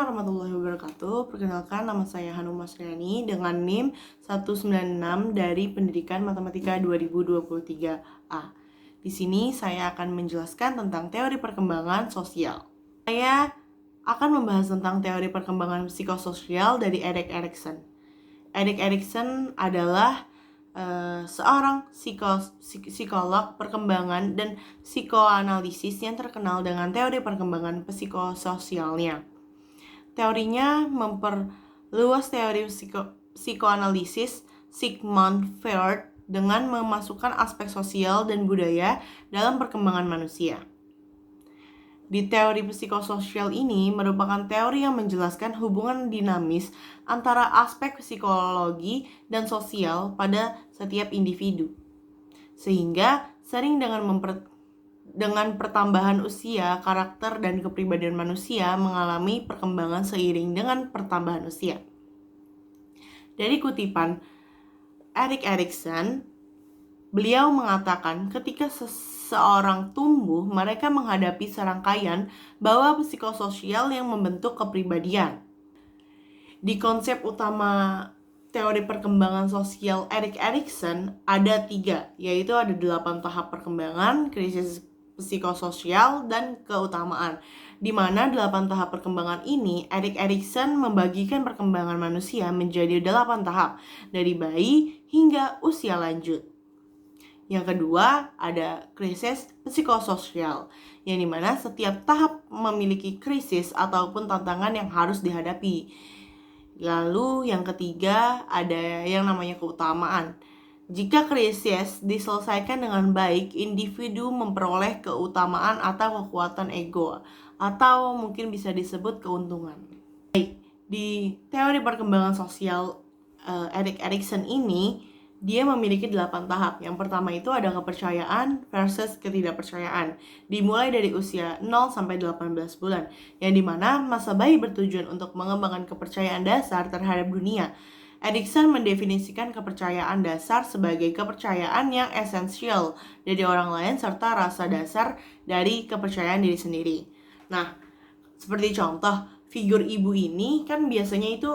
warahmatullahi wabarakatuh. Perkenalkan, nama saya Hanum Masriani dengan NIM 196 dari Pendidikan Matematika 2023A. Di sini saya akan menjelaskan tentang teori perkembangan sosial. Saya akan membahas tentang teori perkembangan psikososial dari Erik Erikson. Erik Erikson adalah seorang psikolog perkembangan dan psikoanalisis yang terkenal dengan teori perkembangan psikososialnya. Teorinya memperluas teori psikoanalisis Sigmund Freud dengan memasukkan aspek sosial dan budaya dalam perkembangan manusia. Di teori psikososial ini merupakan teori yang menjelaskan hubungan dinamis antara aspek psikologi dan sosial pada setiap individu. Sehingga sering dengan pertambahan usia, karakter dan kepribadian manusia mengalami perkembangan seiring dengan pertambahan usia. Dari kutipan Erik Erikson, beliau mengatakan ketika seorang tumbuh, mereka menghadapi serangkaian bahwa psikososial yang membentuk kepribadian. Di konsep utama teori perkembangan sosial Erik Erikson ada 3, yaitu ada 8 tahap perkembangan, krisis psikososial, dan keutamaan. Di mana 8 tahap perkembangan ini, Erik Erikson membagikan perkembangan manusia menjadi 8 tahap, dari bayi hingga usia lanjut. Yang kedua, ada krisis psikososial, yang dimana setiap tahap memiliki krisis ataupun tantangan yang harus dihadapi. Lalu yang ketiga, ada yang namanya keutamaan. Jika krisis diselesaikan dengan baik, individu memperoleh keutamaan atau kekuatan ego, atau mungkin bisa disebut keuntungan. Baik, di teori perkembangan sosial Erik Erikson ini, dia memiliki 8 tahap. Yang pertama itu ada kepercayaan versus ketidakpercayaan. Dimulai dari usia 0 sampai 18 bulan. Yang dimana masa bayi bertujuan untuk mengembangkan kepercayaan dasar terhadap dunia. Erikson mendefinisikan kepercayaan dasar sebagai kepercayaan yang esensial dari orang lain serta rasa dasar dari kepercayaan diri sendiri. Nah, seperti contoh, figur ibu ini kan biasanya itu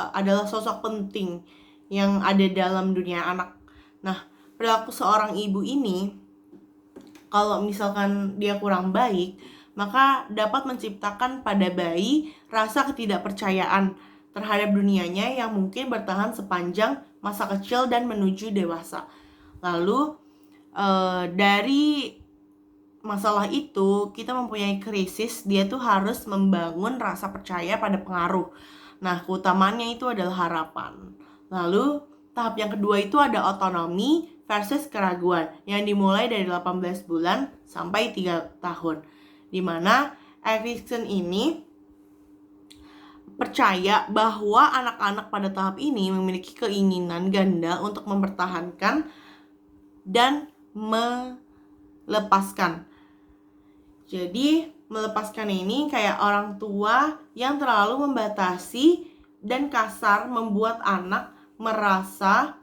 adalah sosok penting yang ada dalam dunia anak. Nah, perilaku seorang ibu ini, kalau misalkan dia kurang baik, maka dapat menciptakan pada bayi rasa ketidakpercayaan terhadap dunianya yang mungkin bertahan sepanjang masa kecil dan menuju dewasa. Lalu, dari masalah itu, kita mempunyai krisis, dia tuh harus membangun rasa percaya pada pengaruh. Nah, keutamaannya itu adalah harapan. Lalu, tahap yang kedua itu ada otonomi versus keraguan yang dimulai dari 18 bulan sampai 3 tahun. Dimana Erikson ini percaya bahwa anak-anak pada tahap ini memiliki keinginan ganda untuk mempertahankan dan melepaskan. Jadi, melepaskan ini kayak orang tua yang terlalu membatasi dan kasar membuat anak merasa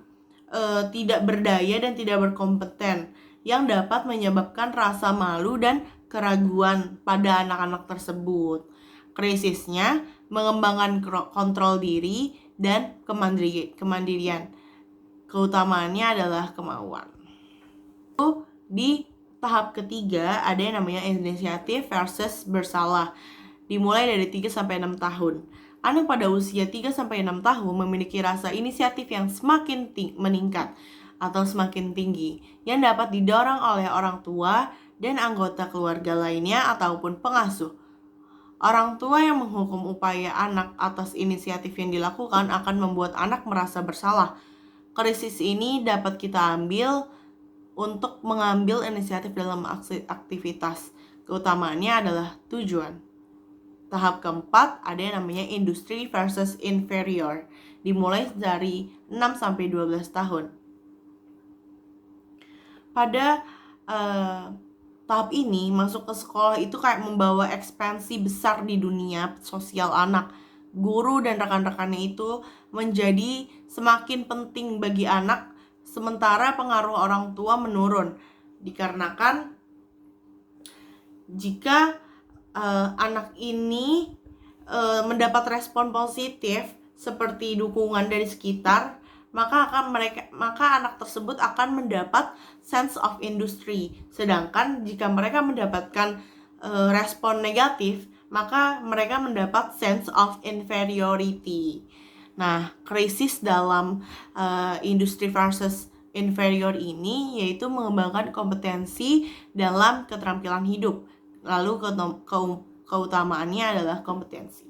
tidak berdaya dan tidak berkompeten, yang dapat menyebabkan rasa malu dan keraguan pada anak-anak tersebut. Krisisnya mengembangkan kontrol diri dan kemandirian. Keutamaannya adalah kemauan. Di tahap ketiga ada yang namanya inisiatif versus bersalah. Dimulai dari 3-6 tahun. Anak pada usia 3-6 tahun memiliki rasa inisiatif yang semakin meningkat atau semakin tinggi, yang dapat didorong oleh orang tua dan anggota keluarga lainnya ataupun pengasuh. Orang tua yang menghukum upaya anak atas inisiatif yang dilakukan akan membuat anak merasa bersalah. Krisis ini dapat kita ambil untuk mengambil inisiatif dalam aktivitas. Keutamaannya adalah tujuan. Tahap keempat ada yang namanya industri versus inferior, dimulai dari 6-12 tahun. Pada tahap ini, masuk ke sekolah itu kayak membawa ekspansi besar di dunia sosial anak. Guru dan rekan-rekannya itu menjadi semakin penting bagi anak, sementara pengaruh orang tua menurun. Dikarenakan jika anak ini mendapat respon positif seperti dukungan dari sekitar, maka anak tersebut akan mendapat sense of industry. Sedangkan jika mereka mendapatkan respon negatif, maka mereka mendapat sense of inferiority. Nah, krisis dalam industri versus inferior ini yaitu mengembangkan kompetensi dalam keterampilan hidup. Lalu keutamaannya adalah kompetensi.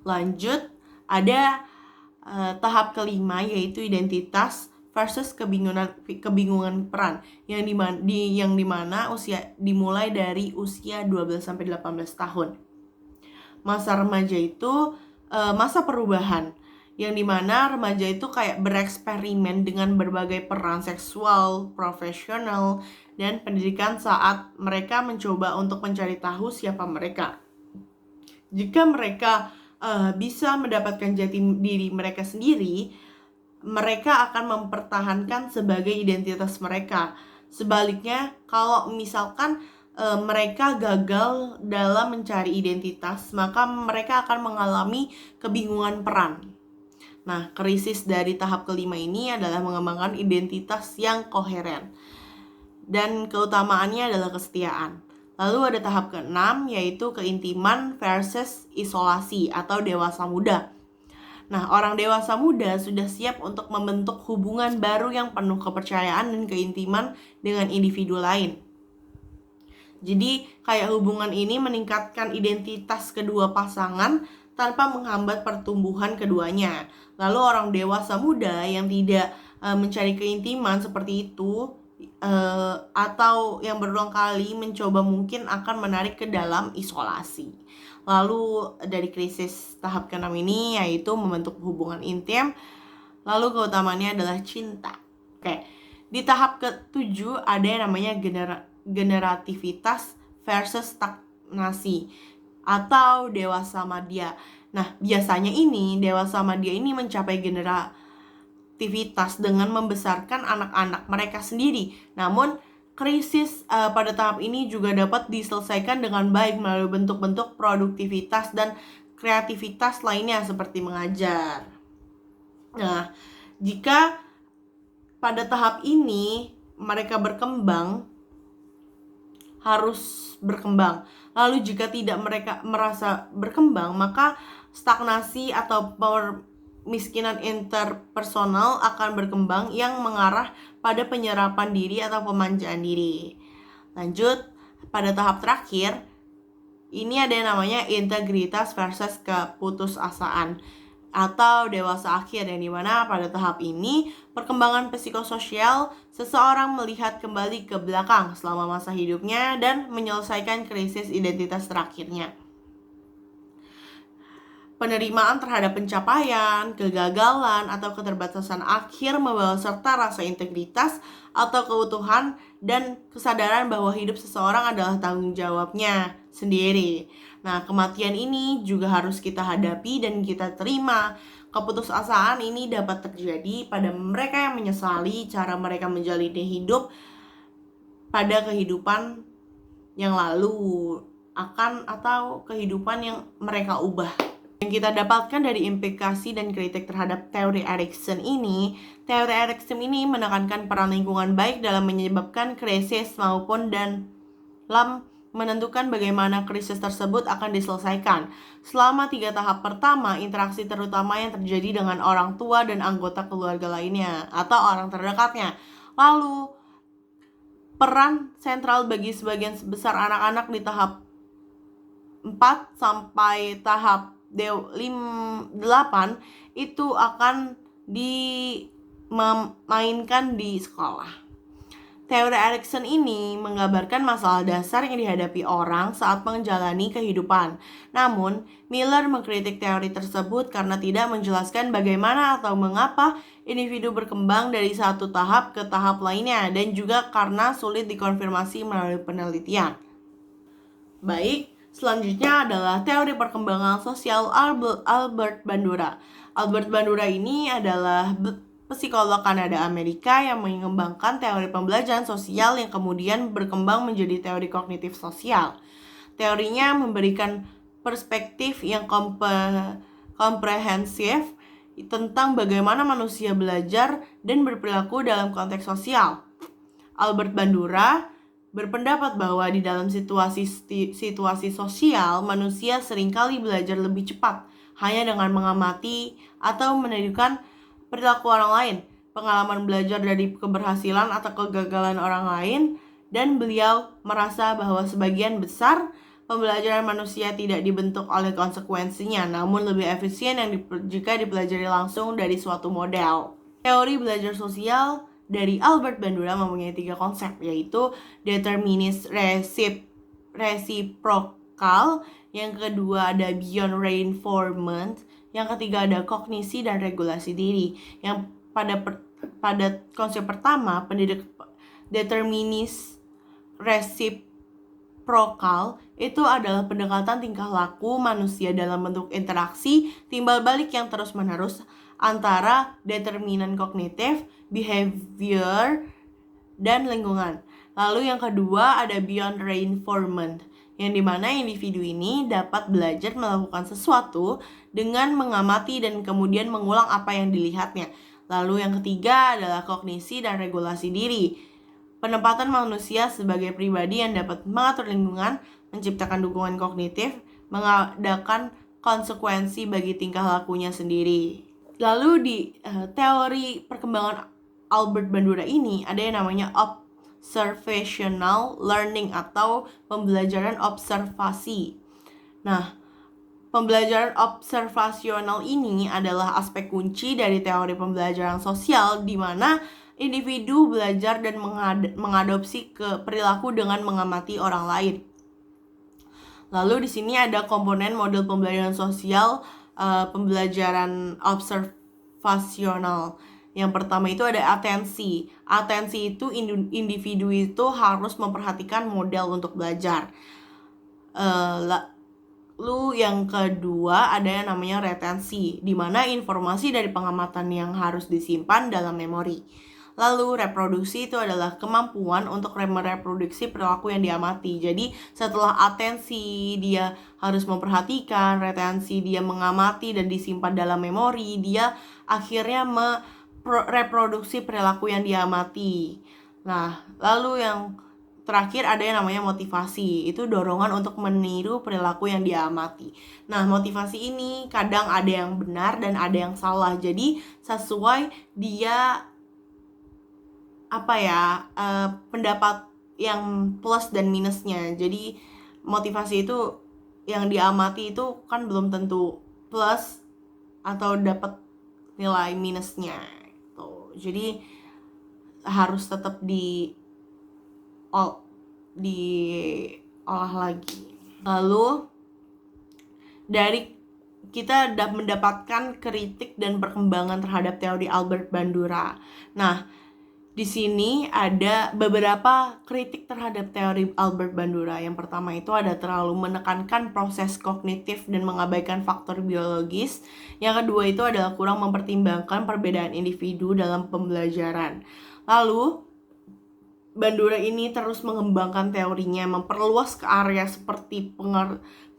Lanjut, ada tahap kelima yaitu identitas versus kebingungan peran yang dimana usia dimulai dari usia 12 sampai 18 tahun. Masa remaja itu masa perubahan yang dimana remaja itu kayak bereksperimen dengan berbagai peran seksual, profesional, dan pendidikan saat mereka mencoba untuk mencari tahu siapa mereka. Jika mereka bisa mendapatkan jati diri mereka sendiri, mereka akan mempertahankan sebagai identitas mereka. Sebaliknya, kalau misalkan mereka gagal dalam mencari identitas, maka mereka akan mengalami kebingungan peran. Nah, krisis dari tahap kelima ini adalah mengembangkan identitas yang koheren. Dan keutamaannya adalah kesetiaan. Lalu ada tahap keenam, yaitu keintiman versus isolasi atau dewasa muda. Nah, orang dewasa muda sudah siap untuk membentuk hubungan baru yang penuh kepercayaan dan keintiman dengan individu lain. Jadi, kayak hubungan ini meningkatkan identitas kedua pasangan tanpa menghambat pertumbuhan keduanya. Lalu orang dewasa muda yang tidak mencari keintiman seperti itu atau yang berulang kali mencoba mungkin akan menarik ke dalam isolasi. Lalu dari krisis tahap ke-6 ini yaitu membentuk hubungan intim. Lalu keutamaannya adalah cinta. Oke. Di tahap ke-7 ada yang namanya generativitas versus stagnasi atau dewasa madya. Nah, biasanya dewasa madya ini mencapai generativitas dengan membesarkan anak-anak mereka sendiri. Namun, krisis pada tahap ini juga dapat diselesaikan dengan baik melalui bentuk-bentuk produktivitas dan kreativitas lainnya seperti mengajar. Nah, jika pada tahap ini mereka harus berkembang. Lalu jika tidak mereka merasa berkembang, maka stagnasi atau miskinan interpersonal akan berkembang yang mengarah pada penyerapan diri atau pemanjaan diri. Lanjut, pada tahap terakhir, ini ada yang namanya integritas versus keputusasaan atau dewasa akhir, yang dimana pada tahap ini perkembangan psikososial seseorang melihat kembali ke belakang selama masa hidupnya dan menyelesaikan krisis identitas terakhirnya. Penerimaan terhadap pencapaian, kegagalan, atau keterbatasan akhir membawa serta rasa integritas atau keutuhan dan kesadaran bahwa hidup seseorang adalah tanggung jawabnya sendiri. Nah, kematian ini juga harus kita hadapi dan kita terima. Keputusasaan ini dapat terjadi pada mereka yang menyesali cara mereka menjalani hidup pada kehidupan yang lalu atau kehidupan yang mereka ubah. Yang kita dapatkan dari implikasi dan kritik terhadap teori Erikson ini, teori Erikson ini menekankan peran lingkungan baik dalam menyebabkan krisis maupun dalam menentukan bagaimana krisis tersebut akan diselesaikan. Selama 3 tahap pertama, interaksi terutama yang terjadi dengan orang tua dan anggota keluarga lainnya atau orang terdekatnya. Lalu, peran sentral bagi sebagian besar anak-anak di tahap 4 sampai tahap 8 itu akan dimainkan di sekolah. Teori Erikson ini menggambarkan masalah dasar yang dihadapi orang saat menjalani kehidupan. Namun, Miller mengkritik teori tersebut karena tidak menjelaskan bagaimana atau mengapa individu berkembang dari satu tahap ke tahap lainnya dan juga karena sulit dikonfirmasi melalui penelitian. Baik, selanjutnya adalah teori perkembangan sosial Albert Bandura. Albert Bandura ini adalah psikolog Kanada Amerika yang mengembangkan teori pembelajaran sosial yang kemudian berkembang menjadi teori kognitif sosial. Teorinya memberikan perspektif yang komprehensif tentang bagaimana manusia belajar dan berperilaku dalam konteks sosial. Albert Bandura berpendapat bahwa di dalam situasi sosial, manusia seringkali belajar lebih cepat hanya dengan mengamati atau menirukan perilaku orang lain, pengalaman belajar dari keberhasilan atau kegagalan orang lain, dan beliau merasa bahwa sebagian besar pembelajaran manusia tidak dibentuk oleh konsekuensinya, namun lebih efisien jika dipelajari langsung dari suatu model. Teori belajar sosial dari Albert Bandura mempunyai 3 konsep, yaitu determinis reciprocal, yang kedua ada beyond reinforcement, yang ketiga ada kognisi dan regulasi diri. Yang pada konsep pertama, determinis reciprocal itu adalah pendekatan tingkah laku manusia dalam bentuk interaksi timbal balik yang terus-menerus antara determinan kognitif, behavior, dan lingkungan. Lalu yang kedua ada beyond reinforcement, yang dimana individu ini dapat belajar melakukan sesuatu dengan mengamati dan kemudian mengulang apa yang dilihatnya. Lalu yang ketiga adalah kognisi dan regulasi diri, penempatan manusia sebagai pribadi yang dapat mengatur lingkungan, menciptakan dukungan kognitif, mengadakan konsekuensi bagi tingkah lakunya sendiri. Lalu di teori perkembangan Albert Bandura ini ada yang namanya observational learning atau pembelajaran observasi. Nah, pembelajaran observasional ini adalah aspek kunci dari teori pembelajaran sosial di mana individu belajar dan mengadopsi ke perilaku dengan mengamati orang lain. Lalu di sini ada komponen model pembelajaran sosial pembelajaran observasional. Yang pertama itu ada atensi. Atensi itu individu itu harus memperhatikan model untuk belajar. Lalu yang kedua ada yang namanya retensi, di mana informasi dari pengamatan yang harus disimpan dalam memori. Lalu reproduksi itu adalah kemampuan untuk mereproduksi perilaku yang diamati. Jadi setelah atensi dia harus memperhatikan, retensi dia mengamati dan disimpan dalam memori, dia akhirnya mereproduksi perilaku yang diamati. Nah, lalu yang terakhir ada yang namanya motivasi, itu dorongan untuk meniru perilaku yang diamati. Nah, motivasi ini kadang ada yang benar dan ada yang salah. Jadi sesuai dia pendapat yang plus dan minusnya. Jadi motivasi itu yang diamati itu kan belum tentu plus atau dapat nilai minusnya gitu. Jadi harus tetap diolah lagi. Lalu dari kita mendapatkan kritik dan perkembangan terhadap teori Albert Bandura. Nah, di sini ada beberapa kritik terhadap teori Albert Bandura. Yang pertama itu ada terlalu menekankan proses kognitif dan mengabaikan faktor biologis. Yang kedua itu adalah kurang mempertimbangkan perbedaan individu dalam pembelajaran. Lalu Bandura ini terus mengembangkan teorinya, memperluas ke area seperti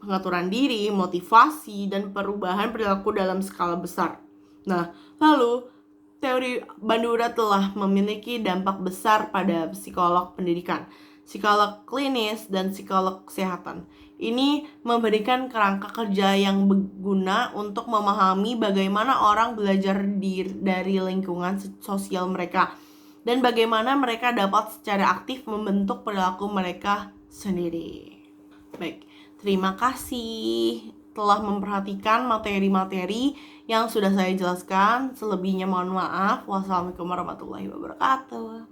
pengaturan diri, motivasi, dan perubahan perilaku dalam skala besar. Nah, lalu teori Bandura telah memiliki dampak besar pada psikolog pendidikan, psikolog klinis, dan psikolog kesehatan. Ini memberikan kerangka kerja yang berguna untuk memahami bagaimana orang belajar dari lingkungan sosial mereka dan bagaimana mereka dapat secara aktif membentuk perilaku mereka sendiri. Baik, terima kasih telah memperhatikan materi-materi yang sudah saya jelaskan. Selebihnya mohon maaf. Wassalamualaikum warahmatullahi wabarakatuh.